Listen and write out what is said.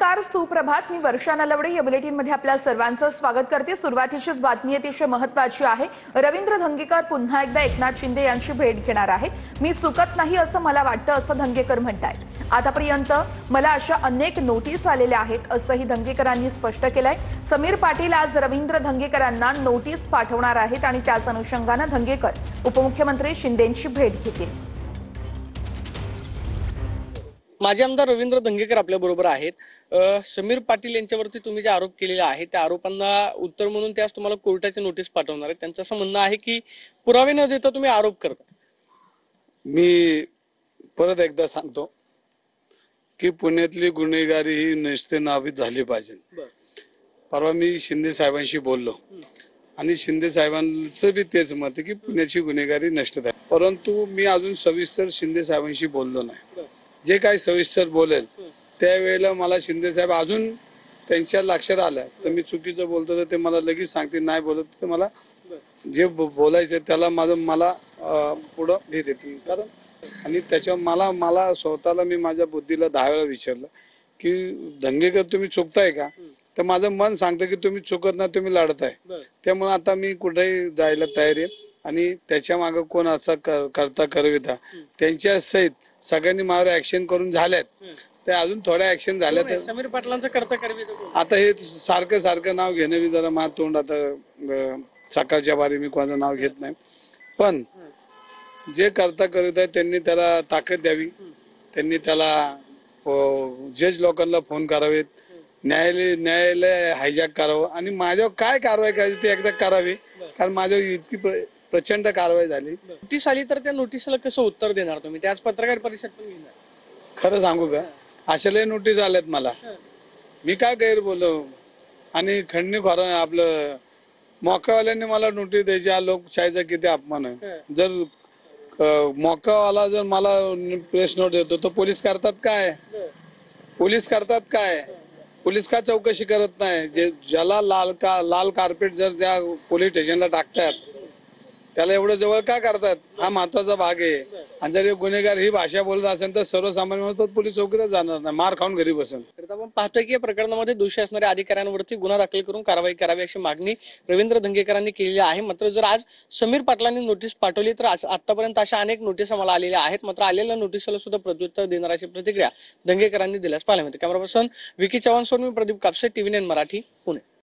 नमस्कार, सुप्रभात. मी वर्षा नलवडे या बुलेटिनमध्ये आपल्या सर्वांचं स्वागत करते. सुरुवातीचीच बातमी अतिशय महत्त्वाची आहे. रवींद्र धंगेकर पुन्हा एकदा एकनाथ शिंदे यांची भेट घेणार आहेत. मी चुकत नाही असं मला वाटतं असं धंगेकर म्हणतायत. आतापर्यंत मला अशा अनेक नोटीस आलेल्या आहेत असंही धंगेकरांनी स्पष्ट केलंय. समीर पाटील आज रवींद्र धंगेकरांना नोटीस पाठवणार आहेत आणि त्याच अनुषंगाने धंगेकर उपमुख्यमंत्री शिंदेंची भेट घेतील. माजी आमदार रवींद्र धंगेकर आपल्या बरोबर आहेत. समीर पाटील यांच्यावरती तुम्ही जे आरोप केलेले आहेत त्या आरोपांना उत्तर म्हणून त्यास तुम्हाला कोर्टाची नोटीस पाठवणार आहे. त्यांचं असं म्हणणं आहे की पुरावे न देता तुम्ही आरोप करता. मी परत एकदा सांगतो की पुण्यातली गुन्हेगारी ही नेस्तनाबूत झाली पाहिजे. परवा मी शिंदे साहेबांशी बोललो आणि शिंदे साहेबांचं बी तेच मत आहे की पुण्याची गुन्हेगारी नष्ट झाली, परंतु मी अजून सविस्तर शिंदे साहेबांशी बोललो नाही. जे काही सविस्तर बोलेल त्यावेळेला मला शिंदे साहेब अजून त्यांच्या लक्षात आलं तर मी चुकीचं बोलतो तर ते मला लगेच सांगतील, नाही बोलत तर मला जे बोलायचं त्याला मला पुढं हे देतील. कारण आणि त्याच्यावर मला स्वतःला मी माझ्या बुद्धीला 10 वेळा विचारलं की धंगेकर तुम्ही चुकताय का, तर माझं मन सांगतं की तुम्ही चुकत नाही, तुम्ही लढताय. त्यामुळे आता मी कुठेही जायला तयार आहे आणि त्याच्या मागे कोण असा करता करविता त्यांच्या सहित सगळ्यांनी माझ्यावर ऍक्शन करून झाल्यात. ते अजून थोड्या ऍक्शन झाल्यात. समीर पाटलांचं करता करविता आता हे सारखं नाव घेणं बी जरा माझं तोंड आता सकाळच्या बारी मी कोणाचं नाव घेत नाही. पण जे करता करविता त्यांनी त्याला ताकद द्यावी, त्यांनी त्याला जज लोकांना फोन करावेत, न्यायालय हायजॅक करावं आणि माझ्यावर काय कारवाई करायची ते एकदा करावी. कारण माझ्यावर इतकी प्रचंड कारवाई झाली. नोटीस आली तर त्या नोटीसला कसं उत्तर देणार तुम्ही? त्याच पत्रकार परिषद पण घेणार? खरं सांगू का, अशाला नोटीस आल्यात मला, मी काय गैर बोललो. आणि खंडणीखोर आपलं मोकावाल्यांनी मला नोटीस द्यायची, हा लोकशाहीचा किती अपमान आहे. जर मोकावाला जर मला प्रेस नोट देतो तर पोलीस करतात काय? पोलीस का चौकशी करत नाही? ज्याला लाल कार्पेट जर त्या पोलीस स्टेशनला टाकतात त्याला एवढं जवळ का करतात? हा महत्वाचा भाग आहे. आणि जर गुन्हेगार ही भाषा बोलत असेल तर सर्वसामान्य पोलीस चौकीतच जाणार नाही, मार खाऊन घरी बसेल. आपण पाहतोय की या प्रकरणामध्ये दोषी असणाऱ्या अधिकाऱ्यांवरती गुन्हा दाखल करून कारवाई करावी अशी मागणी रवींद्र धंगेकरांनी केलेली आहे. मात्र जर आज समीर पाटलांनी नोटीस पाठवली तर आतापर्यंत अशा अनेक नोटीस मला आलेल्या आहेत. मात्र आलेल्या नोटीसला सुद्धा प्रत्युत्तर देणार अशी प्रतिक्रिया धंगेकरांनी दिल्यास पाहायला मिळते. कॅमेरा पर्सन विकी चव्हाण सोबत मी प्रदीप कापसे, TV9 मराठी, पुणे.